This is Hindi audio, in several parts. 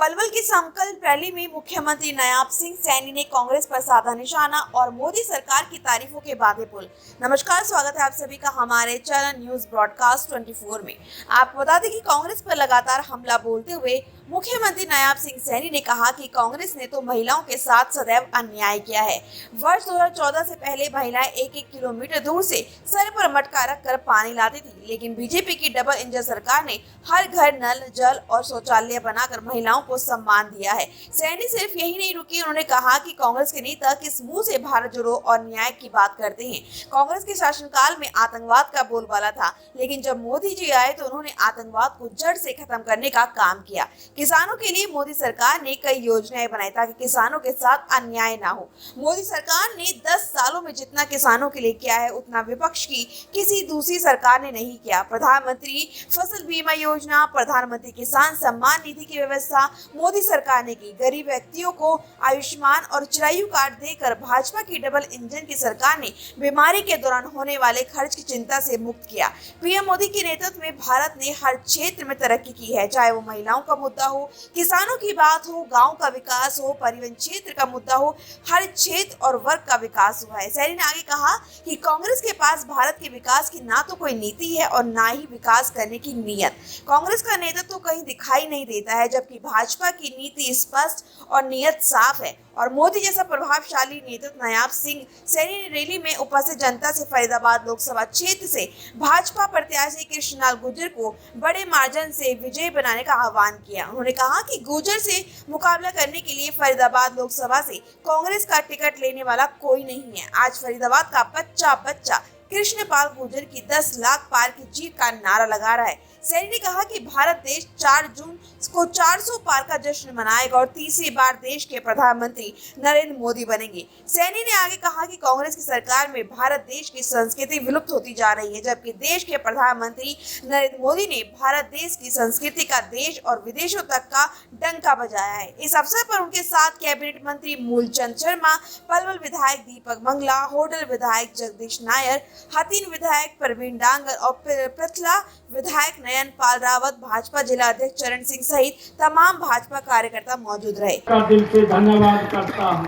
पलवल की संकल्प रैली में मुख्यमंत्री नायाब सिंह सैनी ने कांग्रेस पर साधा निशाना और मोदी सरकार की तारीफों के बांधे पुल। नमस्कार, स्वागत है आप सभी का हमारे चैनल न्यूज ब्रॉडकास्ट 24 में। आपको बता दें कि कांग्रेस पर लगातार हमला बोलते हुए मुख्यमंत्री नायाब सिंह सैनी ने कहा कि कांग्रेस ने तो महिलाओं के साथ सदैव अन्याय किया है। वर्ष 2014 से पहले महिलाएं 1-1 किलोमीटर दूर से सर पर मटका रख कर पानी लाती थी, लेकिन बीजेपी की डबल इंजन सरकार ने हर घर नल, जल और शौचालय बनाकर महिलाओं को सम्मान दिया है। सैनी सिर्फ यही नहीं रुकी, उन्होंने कहा कि कांग्रेस के नेता किस मुंह से भारत जोड़ो और न्याय की बात करते हैं। कांग्रेस के शासनकाल में आतंकवाद का बोलबाला था, लेकिन जब मोदी जी आए तो उन्होंने आतंकवाद को जड़ से खत्म करने का काम किया। किसानों के लिए मोदी सरकार ने कई योजनाएं बनाई ताकि किसानों के साथ अन्याय ना हो। मोदी सरकार ने 10 सालों में जितना किसानों के लिए किया है उतना विपक्ष की किसी दूसरी सरकार ने नहीं किया। प्रधानमंत्री फसल बीमा योजना, प्रधानमंत्री किसान सम्मान निधि की व्यवस्था मोदी सरकार ने की। गरीब व्यक्तियों को आयुष्मान और चिरायु कार्ड देकर भाजपा की डबल इंजन की सरकार ने बीमारी के दौरान होने वाले खर्च की चिंता से मुक्त किया। पीएम मोदी के नेतृत्व में भारत ने हर क्षेत्र में तरक्की की है, चाहे वो महिलाओं का मुद्दा हो, किसानों की बात हो, गांव का विकास हो, परिवहन क्षेत्र का मुद्दा हो, हर क्षेत्र और वर्ग का विकास हुआ है। सैनी ने आगे कहा कि कांग्रेस के पास भारत के विकास की ना तो कोई नीति है और ना ही विकास करने की नीयत। कांग्रेस का नेतृत्व तो कहीं दिखाई नहीं देता है, जबकि भाजपा की नीति स्पष्ट और नीयत साफ है। और मोदी जैसा प्रभावशाली नेतृत्व नायाब सिंह सैनी ने रैली में उपस्थित जनता से फरीदाबाद लोकसभा क्षेत्र से भाजपा प्रत्याशी कृष्णलाल गुर्जर को बड़े मार्जिन से विजयी बनाने का आह्वान किया। उन्होंने कहा कि गुर्जर से मुकाबला करने के लिए फरीदाबाद लोकसभा से कांग्रेस का टिकट लेने वाला कोई नहीं है। आज फरीदाबाद का बच्चा कृष्णपाल गुर्जर की 10 लाख पार की जीत का नारा लगा रहा है। सैनी ने कहा कि भारत देश 4 जून को 400 पार का जश्न मनाएगा और तीसरी बार देश के प्रधानमंत्री नरेंद्र मोदी बनेंगे। सैनी ने आगे कहा कि कांग्रेस की सरकार में भारत देश की संस्कृति विलुप्त होती जा रही है, जबकि देश के प्रधानमंत्री नरेंद्र मोदी ने भारत देश की संस्कृति का देश और विदेशों तक का डंका बजाया है। इस अवसर पर उनके साथ कैबिनेट मंत्री मूलचंद शर्मा, पलवल विधायक दीपक मंगला, होडल विधायक जगदीश नायर, हथीन विधायक प्रवीण डांगर और पृथला विधायक नयन पाल रावत, भाजपा जिला अध्यक्ष चरण सिंह सहित तमाम भाजपा कार्यकर्ता मौजूद रहे। का दिल से धन्यवाद करता हूं।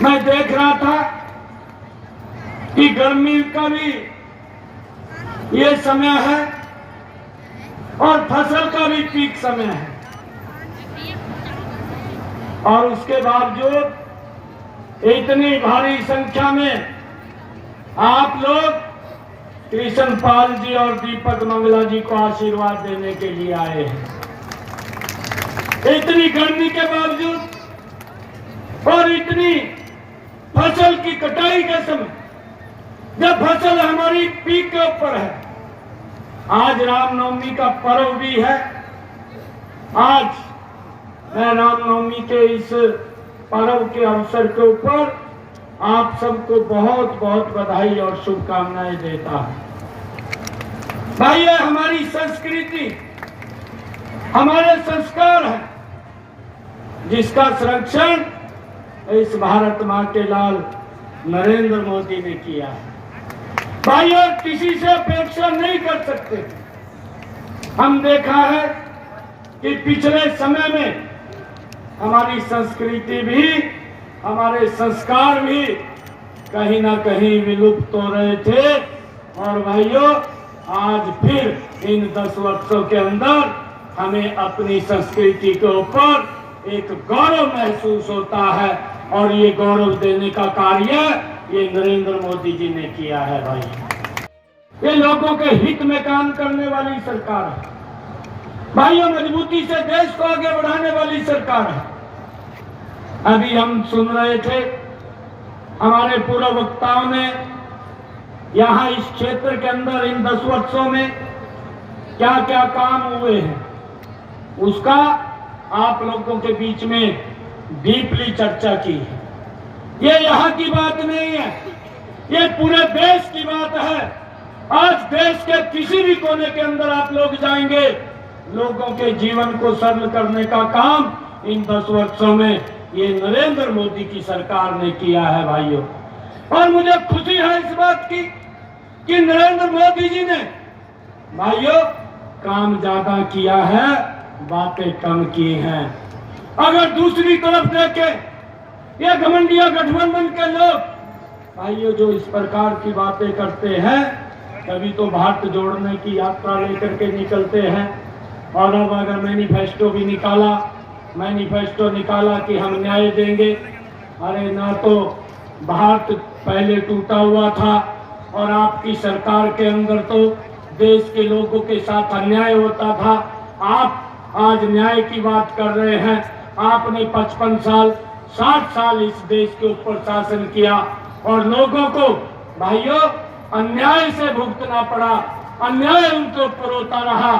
मैं देख रहा था कि गर्मी का भी ये समय है और फसल का भी पीक समय है, और उसके बावजूद इतनी भारी संख्या में आप लोग कृष्णपाल जी और दीपक मंगला जी को आशीर्वाद देने के लिए आए हैं। इतनी गर्मी के बावजूद और इतनी फसल की कटाई के समय, जब फसल हमारी पीक के ऊपर है। आज रामनवमी का पर्व भी है। आज मैं रामनवमी के इस पर्व के अवसर के ऊपर आप सबको बहुत बहुत बधाई और शुभकामनाएं देता हूं। भाई, हमारी संस्कृति, हमारे संस्कार है, जिसका संरक्षण इस भारत मां के लाल नरेंद्र मोदी ने किया है। भाई, और किसी से अपेक्षा नहीं कर सकते। हम देखा है कि पिछले समय में हमारी संस्कृति भी, हमारे संस्कार भी कहीं ना कहीं विलुप्त हो रहे थे। और भाइयों, आज फिर इन 10 वर्षों के अंदर हमें अपनी संस्कृति के ऊपर एक गौरव महसूस होता है, और ये गौरव देने का कार्य ये नरेंद्र मोदी जी ने किया है। भाई, ये लोगों के हित में काम करने वाली सरकार है। भाइयों, मजबूती से देश को आगे बढ़ाने वाली सरकार है। अभी हम सुन रहे थे, हमारे पूर्व वक्ताओं ने यहाँ इस क्षेत्र के अंदर इन 10 वर्षों में क्या क्या काम हुए हैं, उसका आप लोगों के बीच में डीपली चर्चा की है। ये यहाँ की बात नहीं है, ये पूरे देश की बात है। आज देश के किसी भी कोने के अंदर आप लोग जाएंगे, लोगों के जीवन को सरल करने का काम इन 10 वर्षों में ये नरेंद्र मोदी की सरकार ने किया है। भाइयों, और मुझे खुशी है इस बात की कि नरेंद्र मोदी जी ने भाइयों काम ज्यादा किया है बातें कम की हैं। अगर दूसरी तरफ देखें, ये घमंडिया गठबंधन के लोग भाइयों जो इस प्रकार की बातें करते हैं, कभी तो भारत जोड़ने की यात्रा लेकर के निकलते हैं, और अब अगर मैनिफेस्टो भी निकाला कि हम न्याय देंगे। अरे ना तो भारत पहले टूटा हुआ था, और आपकी सरकार के अंदर तो देश के लोगों के साथ अन्याय होता था। आप आज न्याय की बात कर रहे हैं। आपने 55 साल 60 साल इस देश के ऊपर शासन किया, और लोगों को भाइयों अन्याय से भुगतना पड़ा, अन्याय उनके ऊपर होता रहा।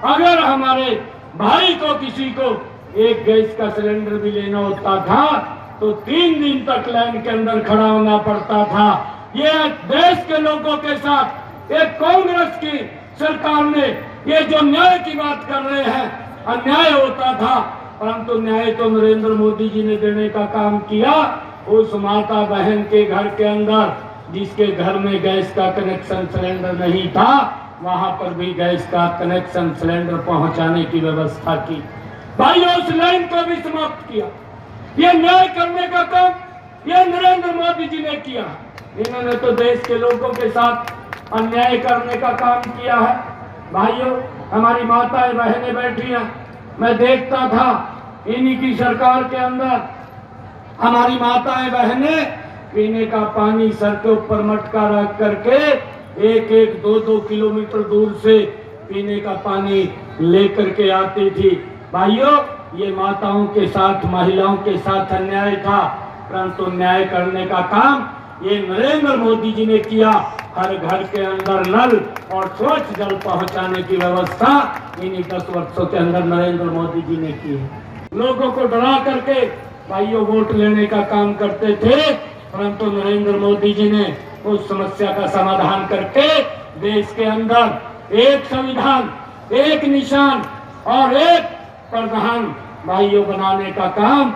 अगर हमारे भाई को किसी को एक गैस का सिलेंडर भी लेना होता था तो 3 दिन तक लाइन के अंदर खड़ा होना पड़ता था। ये देश के लोगों के साथ एक कांग्रेस की सरकार ने ये जो न्याय की बात कर रहे हैं, अन्याय होता था, परंतु न्याय तो नरेंद्र मोदी जी ने देने का काम किया। उस माता बहन के घर के अंदर जिसके घर में गैस का कनेक्शन सिलेंडर नहीं था, वहां पर भी गैस का कनेक्शन सिलेंडर पहुंचाने की व्यवस्था की। भाइयों उस लाइन को भी समाप्त किया। ये न्याय करने का काम ये नरेंद्र मोदी जी ने किया। इन्होंने तो देश के लोगों के साथ अन्याय करने का काम किया है। भाइयों हमारी माताएं बहनें बैठी हैं, मैं देखता था इन्हीं की सरकार के अंदर हमारी माताएं बहनें पीने का पानी सर के ऊपर मटका रख करके 1-1, 2-2 किलोमीटर दूर से पीने का पानी लेकर के आती थी। भाइयों ये माताओं के साथ महिलाओं के साथ अन्याय था, परंतु न्याय करने का काम ये नरेंद्र मोदी जी ने किया। हर घर के अंदर नल और स्वच्छ जल पहुंचाने की व्यवस्था इन्हीं 10 वर्षों के अंदर नरेंद्र मोदी जी ने की है। लोगों को डरा करके भाइयों वोट लेने का काम करते थे, परंतु नरेंद्र मोदी जी ने उस समस्या का समाधान करके देश के अंदर एक संविधान, एक निशान और एक प्रधान भाइयों बनाने का काम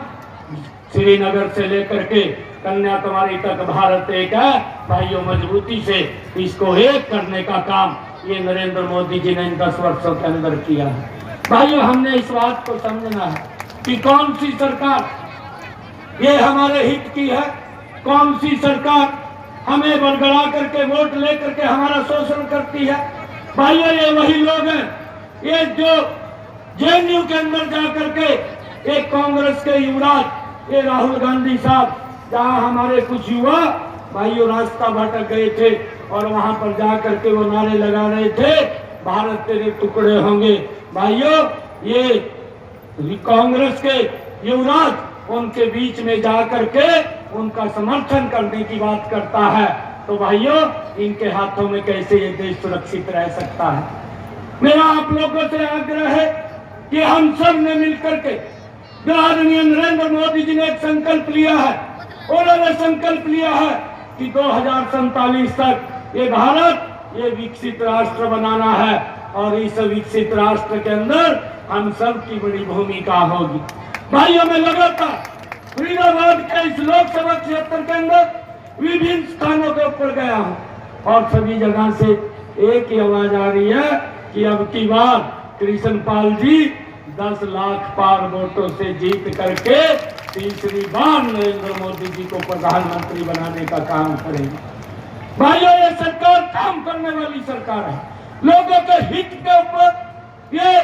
श्रीनगर से लेकर के कन्याकुमारी तक भारत एक है। भाइयों मजबूती से इसको एक करने का काम ये नरेंद्र मोदी जी ने इन 10 वर्षों के अंदर किया है। भाइयों हमने इस बात को समझना है कि कौन सी सरकार ये हमारे हित की है, कौन सी सरकार हमें बरगड़ा करके वोट लेकर के हमारा शोषण करती है। भाइयों ये वही लोग हैं ये जो जेएनयू के अंदर जाकर के एक कांग्रेस के युवराज ये राहुल गांधी साहब, जहां हमारे कुछ युवा भाइयों रास्ता भटक गए थे और वहां पर जाकर के वो नारे लगा रहे थे, भारत तेरे टुकड़े होंगे। भाइयों ये कांग्रेस के युवराज उनके बीच में जाकर के उनका समर्थन करने की बात करता है, तो भाइयों इनके हाथों में कैसे ये देश सुरक्षित रह सकता है। मेरा आप लोगों से आग्रह है कि हम सब ने मिलकर के जो आदरणीय नरेंद्र मोदी जी ने एक संकल्प लिया है, उन्होंने संकल्प लिया है कि 2047 तक ये भारत ये विकसित राष्ट्र बनाना है, और इस विकसित राष्ट्र के अंदर हम सब की बड़ी भूमिका होगी। भाइयों में लगातार फरीदाबाद के इस लोकसभा क्षेत्र के अंदर विभिन्न स्थानों के ऊपर गया हूँ, और सभी जगह से एक ही आवाज आ रही है कि अब की बार कृष्ण पाल जी 10 लाख पार वोटों से जीत करके तीसरी बार नरेंद्र मोदी जी को प्रधानमंत्री बनाने का काम करेंगे। भाइयों ये सरकार काम करने वाली सरकार है, लोगों के हित के ऊपर ये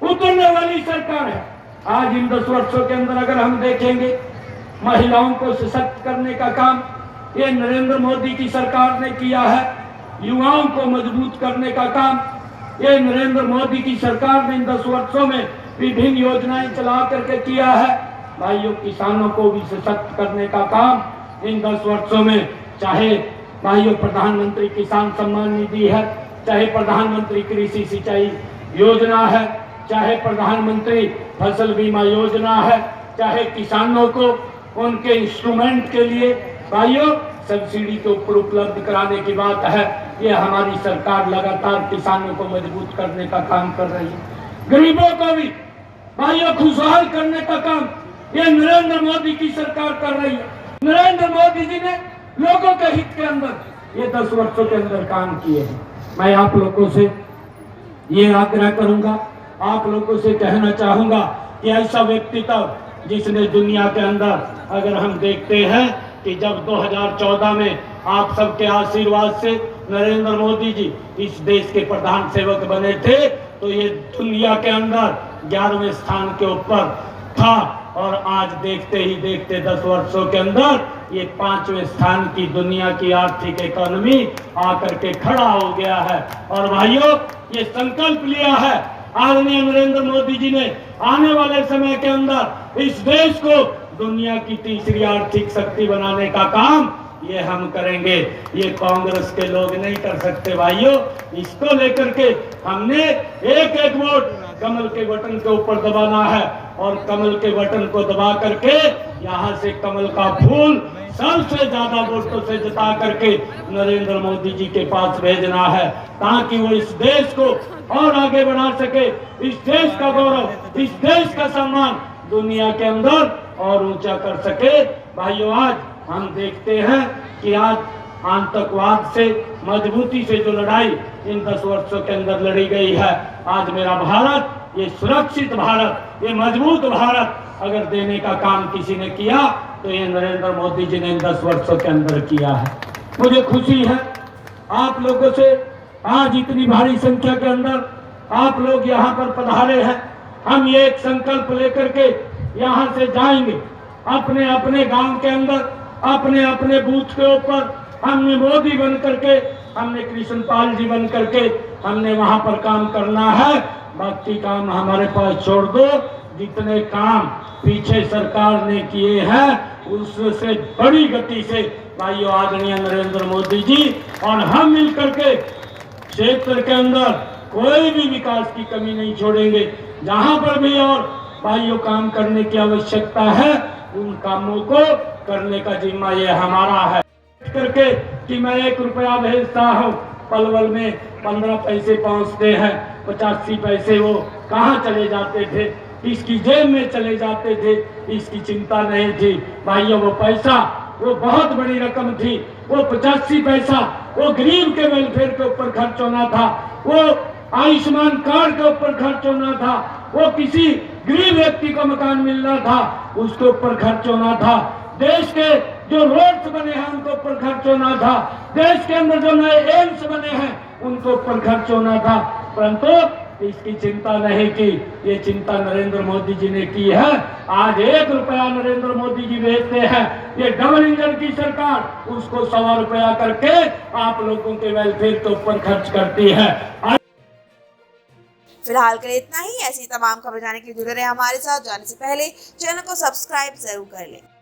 उतरने वाली सरकार है। आज इन 10 वर्षों के अंदर अगर हम देखेंगे महिलाओं को सशक्त करने का काम ये नरेंद्र मोदी की सरकार ने किया है, युवाओं को मजबूत करने का काम ये नरेंद्र मोदी की सरकार ने इन 10 वर्षों में विभिन्न योजनाएं चला करके किया है। भाइयों किसानों को भी सशक्त करने का काम इन 10 वर्षों में, चाहे भाइयों प्रधानमंत्री किसान सम्मान निधि है, चाहे प्रधानमंत्री कृषि सिंचाई योजना है, चाहे प्रधानमंत्री फसल बीमा योजना है, चाहे किसानों को उनके इंस्ट्रूमेंट के लिए भाइयों सब्सिडी के ऊपर उपलब्ध कराने की बात है। ये हमारी सरकार लगातार किसानों को मजबूत करने का काम कर रही है। गरीबों को भी भाइयों खुशहाल करने का काम ये नरेंद्र मोदी की सरकार कर रही है। नरेंद्र मोदी जी ने लोगों के हित के अंदर ये 10 वर्षों के अंदर काम किए हैं। मैं आप लोगों से ये आग्रह करूंगा आप लोगों से कहना चाहूंगा कि ऐसा व्यक्तित्व जिसने दुनिया के अंदर, अगर हम देखते हैं कि जब 2014 में आप सबके आशीर्वाद से नरेंद्र मोदी जी इस देश के प्रधान सेवक बने थे, तो ये दुनिया के अंदर 11वें स्थान के ऊपर था, और आज देखते ही देखते 10 वर्षों के अंदर ये 5वें स्थान की दुनिया की आर्थिक इकोनॉमी आकर के खड़ा हो गया है। और भाइयों, ये संकल्प लिया है आदरणीय नरेंद्र मोदी जी ने, आने वाले समय के अंदर इस देश को दुनिया की तीसरी आर्थिक शक्ति बनाने का काम ये हम करेंगे। ये कांग्रेस के लोग नहीं कर सकते भाइयों। इसको लेकर के हमने एक एक वोट कमल के बटन के ऊपर दबाना है, और कमल के बटन को दबा करके यहाँ से कमल का फूल सबसे ज्यादा वोटों से जिता करके नरेंद्र मोदी जी के पास भेजना है, ताकि वो इस देश को और आगे बढ़ा सके, इस देश का गौरव, इस देश का सम्मान दुनिया के अंदर और ऊंचा कर सके। भाइयों, आज हम देखते हैं कि आज आतंकवाद से मजबूती से जो लड़ाई इन 10 वर्षों के अंदर लड़ी गई है, आज मेरा भारत, ये सुरक्षित भारत, ये मजबूत भारत अगर देने का काम किसी ने किया तो ये नरेंद्र मोदी जी ने इन 10 वर्षों के अंदर किया है। मुझे खुशी है आप लोगों से, आज इतनी भारी संख्या के अंदर आप लोग यहाँ पर पधारे हैं। हम ये एक संकल्प लेकर के यहाँ से जाएंगे, अपने अपने गांव के अंदर, अपने अपने बूथ के ऊपर हमने मोदी बन करके, हमने कृष्णपाल जी बन करके हमने वहां पर काम करना है। बाकी काम हमारे पास छोड़ दो। जितने काम पीछे सरकार ने किए हैं उससे बड़ी गति से भाइयों आदरणीय नरेंद्र मोदी जी और हम मिलकर के क्षेत्र के अंदर कोई भी विकास की कमी नहीं छोड़ेंगे। जहां पर भी और भाइयों काम करने की आवश्यकता है, उन कामों को करने का जिम्मा ये हमारा है। करके कि मैं 1 रुपया भेजता हूँ, पलवल में 15 पैसे पहुँचते हैं, 85 पैसे वो कहाँ चले जाते थे, इसकी जेब में चले जाते थे, इसकी चिंता नहीं थी। भाइयों, वो पैसा, वो बहुत बड़ी रकम थी, वो 85 पैसा वो गरीब के वेलफेयर के ऊपर खर्च होना था, वो आयुष्मान कार्ड के ऊपर खर्च होना था, वो किसी गरीब व्यक्ति को मकान मिलना था उसके ऊपर खर्च होना था, देश के जो रोड्स बने हैं उनके ऊपर खर्च होना था, देश के अंदर जो नए एम्स बने हैं उनके ऊपर खर्च होना था, परंतु इसकी चिंता नहीं की। ये चिंता नरेंद्र मोदी जी ने की है। आज 1 रुपया नरेंद्र मोदी जी भेजते हैं, ये डबल इंजन की सरकार उसको 100 रुपया करके आप लोगों के वेलफेयर के ऊपर खर्च करती है। फिलहाल के लिए इतना ही। ऐसी तमाम खबर जानने के लिए जुड़े रहे हमारे साथ। जाने से पहले चैनल को सब्सक्राइब जरूर कर लें।